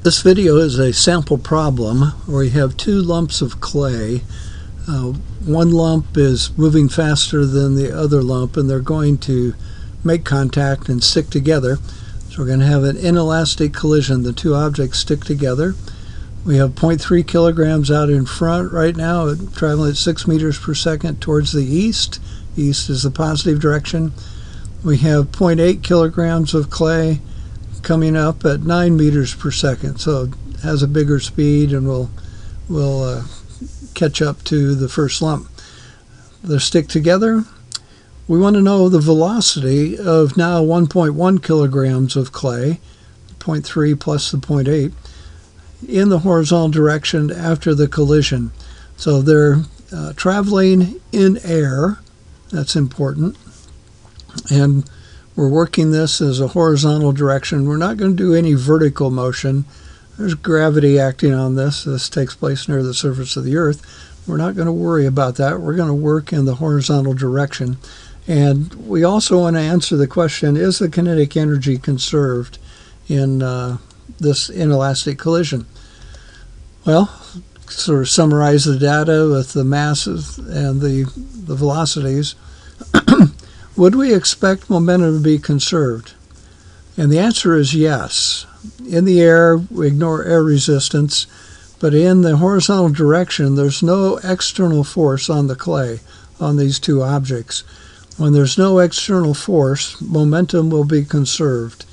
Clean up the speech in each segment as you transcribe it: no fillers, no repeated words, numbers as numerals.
This video is a sample problem where we have two lumps of clay. One lump is moving faster than the other lump, and they're going to make contact and stick together. So we're going to have an inelastic collision. The two objects stick together. We have 0.3 kilograms out in front right now, traveling at 6 meters per second towards the east. East is the positive direction. We have 0.8 kilograms of clay coming up at 9 meters per second, so it has a bigger speed and will catch up to the first lump. They stick together. We want to know the velocity of now 1.1 kilograms of clay, 0.3 plus the 0.8, in the horizontal direction after the collision. So they're traveling in air. That's important. And we're working this as a horizontal direction. We're not going to do any vertical motion. There's gravity acting on this. This takes place near the surface of the Earth. We're not going to worry about that. We're going to work in the horizontal direction. And we also want to answer the question, is the kinetic energy conserved in this inelastic collision? Well, sort of summarize the data with the masses and the velocities. Would we expect momentum to be conserved? And the answer is yes. In the air, we ignore air resistance, but in the horizontal direction, there's no external force on the clay, on these two objects. When there's no external force, momentum will be conserved.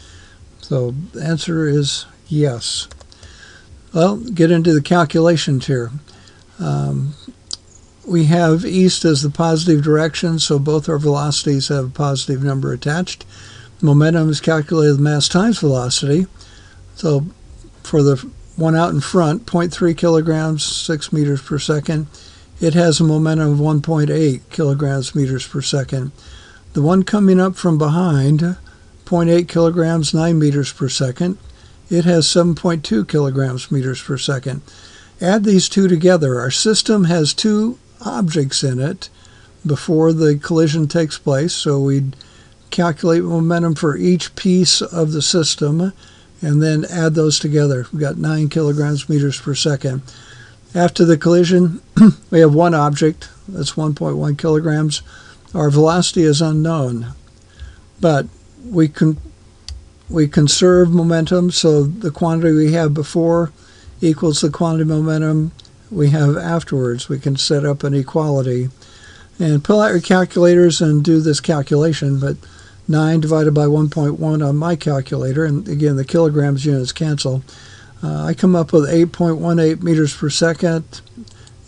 So the answer is yes. Well, get into the calculations here. We have east as the positive direction, so both our velocities have a positive number attached. Momentum is calculated with mass times velocity. So for the one out in front, 0.3 kilograms, 6 meters per second, it has a momentum of 1.8 kilograms meters per second. The one coming up from behind, 0.8 kilograms, 9 meters per second, it has 7.2 kilograms meters per second. Add these two together. Our system has two objects in it before the collision takes place, so we'd calculate momentum for each piece of the system and then add those together. We've got 9 kilograms meters per second. After the collision, we have one object, that's 1.1 kilograms. Our velocity is unknown, but we conserve momentum, so the quantity we have before equals the quantity of momentum we have afterwards. We can set up an equality and pull out your calculators and do this calculation, but 9 divided by 1.1 on my calculator, and again the kilograms units cancel, I come up with 8.18 meters per second.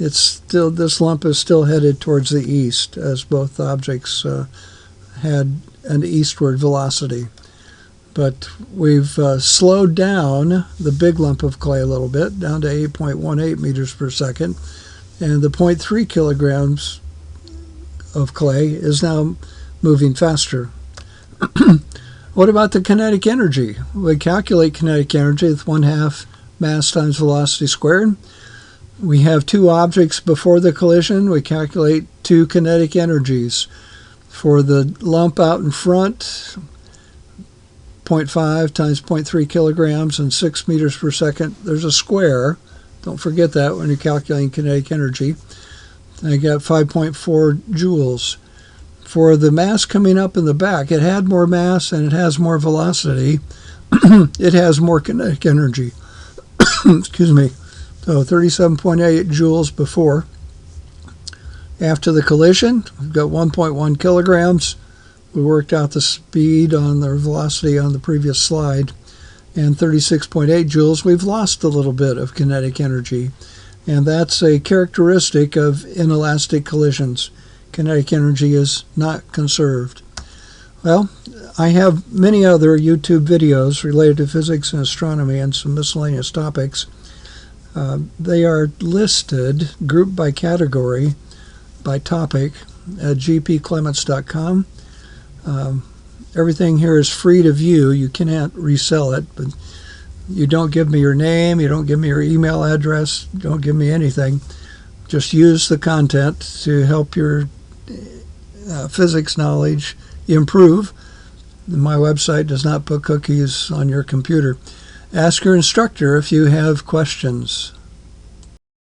It's still, this lump is still headed towards the east, as both objects had an eastward velocity. But we've slowed down the big lump of clay a little bit, down to 8.18 meters per second. And the 0.3 kilograms of clay is now moving faster. What about the kinetic energy? We calculate kinetic energy with 1/2 mass times velocity squared. We have two objects before the collision. We calculate two kinetic energies. For the lump out in front, 0.5 times 0.3 kilograms and 6 meters per second. There's a square. Don't forget that when you're calculating kinetic energy. I got 5.4 joules. For the mass coming up in the back, it had more mass and it has more velocity. It has more kinetic energy. Excuse me. So 37.8 joules before. After the collision, we've got 1.1 kilograms. We worked out the speed on the velocity on the previous slide, and 36.8 joules. We've lost a little bit of kinetic energy, and that's a characteristic of inelastic collisions. Kinetic energy is not conserved. Well, I have many other YouTube videos related to physics and astronomy and some miscellaneous topics. They are listed, grouped by category, by topic, at gpclements.com. Everything here is free to view. You cannot resell it, but you don't give me your name, you don't give me your email address, don't give me anything. Just use the content to help your physics knowledge improve. My website does not put cookies on your computer. Ask your instructor if you have questions.